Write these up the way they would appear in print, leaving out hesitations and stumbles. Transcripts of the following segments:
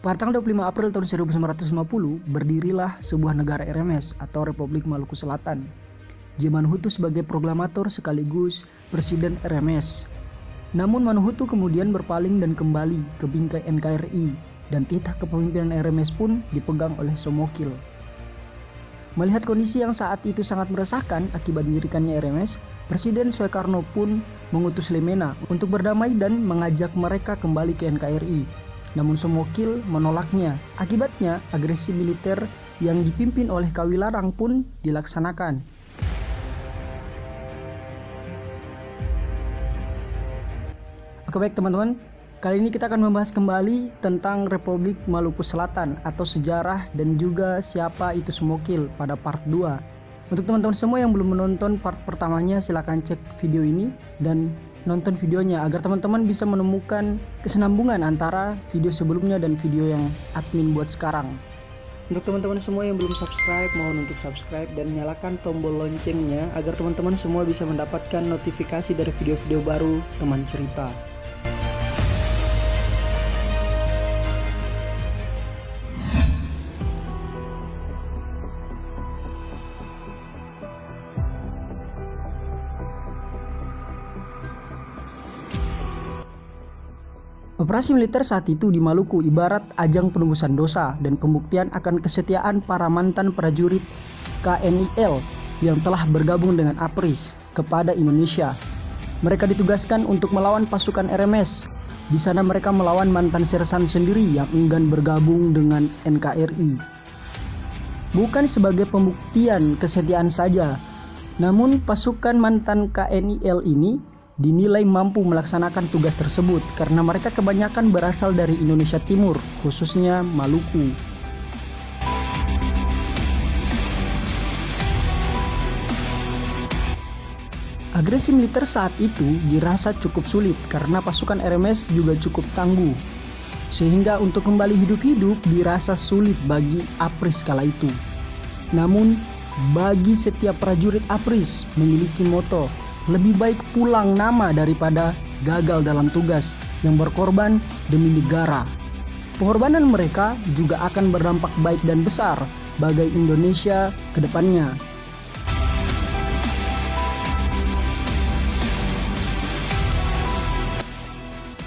Pada tanggal 25 April tahun 1950, berdirilah sebuah negara RMS atau Republik Maluku Selatan. Djamanohutu sebagai proklamator sekaligus Presiden RMS. Namun Manuhutu kemudian berpaling dan kembali ke bingkai NKRI dan titah kepemimpinan RMS pun dipegang oleh Somokil. Melihat kondisi yang saat itu sangat meresahkan akibat didirikannya RMS, Presiden Soekarno pun mengutus Lemena untuk berdamai dan mengajak mereka kembali ke NKRI. Namun Somokil menolaknya. Akibatnya agresi militer yang dipimpin oleh Kawilarang pun dilaksanakan. Oke, baik teman-teman, kali ini kita akan membahas kembali tentang Republik Maluku Selatan atau sejarah dan juga siapa itu Somokil pada part 2. Untuk teman-teman semua yang belum menonton part pertamanya, silahkan cek video ini dan nonton videonya agar teman-teman bisa menemukan kesinambungan antara video sebelumnya dan video yang admin buat sekarang. Untuk teman-teman semua yang belum subscribe, mohon untuk subscribe dan nyalakan tombol loncengnya agar teman-teman semua bisa mendapatkan notifikasi dari video-video baru teman cerita. Operasi militer saat itu di Maluku ibarat ajang penebusan dosa dan pembuktian akan kesetiaan para mantan prajurit KNIL yang telah bergabung dengan APRIS kepada Indonesia. Mereka ditugaskan untuk melawan pasukan RMS. Di sana mereka melawan mantan sersan sendiri yang enggan bergabung dengan NKRI. Bukan sebagai pembuktian kesetiaan saja, namun pasukan mantan KNIL ini dinilai mampu melaksanakan tugas tersebut karena mereka kebanyakan berasal dari Indonesia Timur, khususnya Maluku. Agresi militer saat itu dirasa cukup sulit karena pasukan RMS juga cukup tangguh, sehingga untuk kembali hidup-hidup dirasa sulit bagi APRIS kala itu. Namun, bagi setiap prajurit APRIS memiliki moto, lebih baik pulang nama daripada gagal dalam tugas yang berkorban demi negara. Pengorbanan mereka juga akan berdampak baik dan besar bagi Indonesia ke depannya.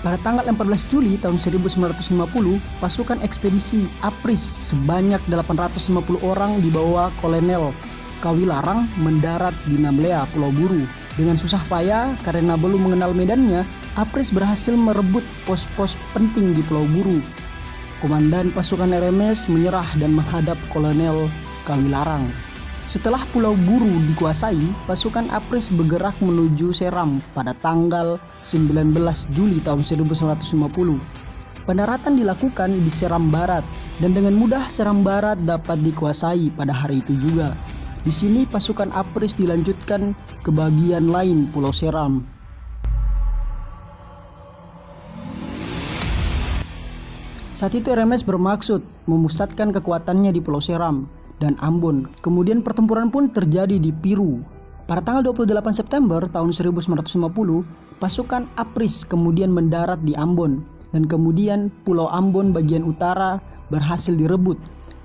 Pada tanggal 14 Juli tahun 1950, pasukan ekspedisi APRIS sebanyak 850 orang di bawah Kolonel Kawilarang mendarat di Namlea, Pulau Buru. Dengan susah payah karena belum mengenal medannya, APRIS berhasil merebut pos-pos penting di Pulau Buru. Komandan pasukan RMS menyerah dan menghadap Kolonel Kawilarang. Setelah Pulau Buru dikuasai, pasukan APRIS bergerak menuju Seram pada tanggal 19 Juli tahun 1950. Pendaratan dilakukan di Seram Barat dan dengan mudah Seram Barat dapat dikuasai pada hari itu juga. Di sini pasukan APRIS dilanjutkan ke bagian lain Pulau Seram. Saat itu RMS bermaksud memusatkan kekuatannya di Pulau Seram dan Ambon. Kemudian pertempuran pun terjadi di Piru. Pada tanggal 28 September tahun 1950, pasukan APRIS kemudian mendarat di Ambon dan kemudian Pulau Ambon bagian utara berhasil direbut.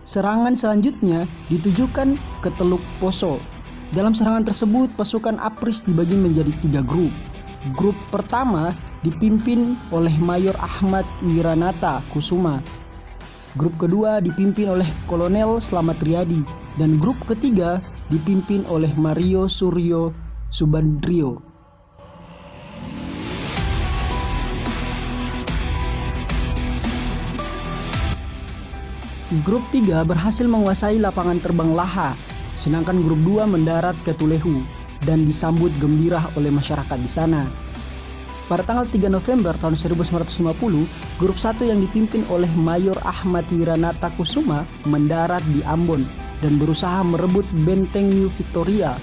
Serangan selanjutnya ditujukan ke Teluk Poso. Dalam serangan tersebut, pasukan APRIS dibagi menjadi 3 grup. Grup pertama dipimpin oleh Mayor Ahmad Wiranata Kusuma. Grup kedua dipimpin oleh Kolonel Slamet Riyadi. Dan grup ketiga dipimpin oleh Mario Suryo Subandrio. Grup 3 berhasil menguasai lapangan terbang Laha, sedangkan grup 2 mendarat ke Tulehu dan disambut gembira oleh masyarakat di sana. Pada tanggal 3 November tahun 1950, grup 1 yang dipimpin oleh Mayor Ahmad Wiranata Kusuma mendarat di Ambon dan berusaha merebut benteng New Victoria.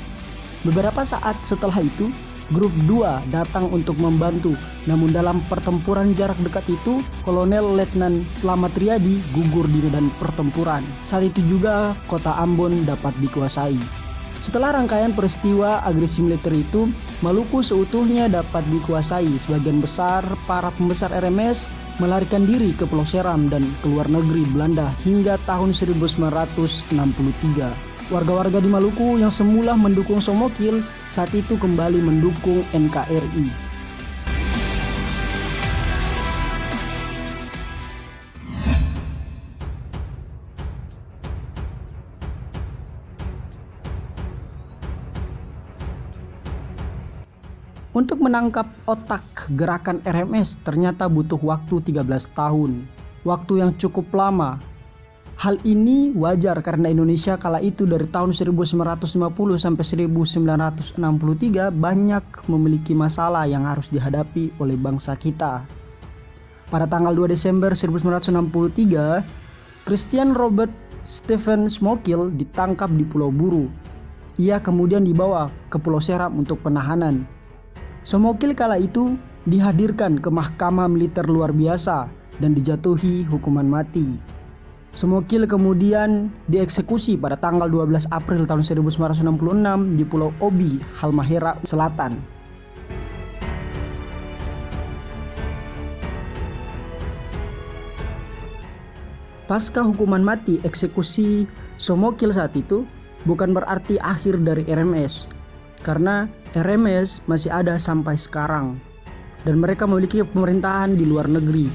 Beberapa saat setelah itu, grup 2 datang untuk membantu, namun dalam pertempuran jarak dekat itu, Kolonel Letnan Slamet Riyadi gugur di medan pertempuran. Saat itu juga kota Ambon dapat dikuasai. Setelah rangkaian peristiwa agresi militer itu, Maluku seutuhnya dapat dikuasai. Sebagian besar para pembesar RMS melarikan diri ke Pulau Seram dan ke luar negeri Belanda hingga tahun 1963. Warga-warga di Maluku yang semula mendukung Somokil saat itu kembali mendukung NKRI. Untuk menangkap otak gerakan RMS ternyata butuh waktu 13 tahun. Waktu yang cukup lama. Hal ini wajar karena Indonesia kala itu dari tahun 1950 sampai 1963 banyak memiliki masalah yang harus dihadapi oleh bangsa kita. Pada tanggal 2 Desember 1963, Christian Robert Stephen Smokil ditangkap di Pulau Buru. Ia kemudian dibawa ke Pulau Seram untuk penahanan. Somokil kala itu dihadirkan ke Mahkamah Militer Luar Biasa dan dijatuhi hukuman mati. Somokil kemudian dieksekusi pada tanggal 12 April tahun 1966 di Pulau Obi, Halmahera Selatan. Pasca hukuman mati eksekusi Somokil saat itu bukan berarti akhir dari RMS, karena RMS masih ada sampai sekarang dan mereka memiliki pemerintahan di luar negeri.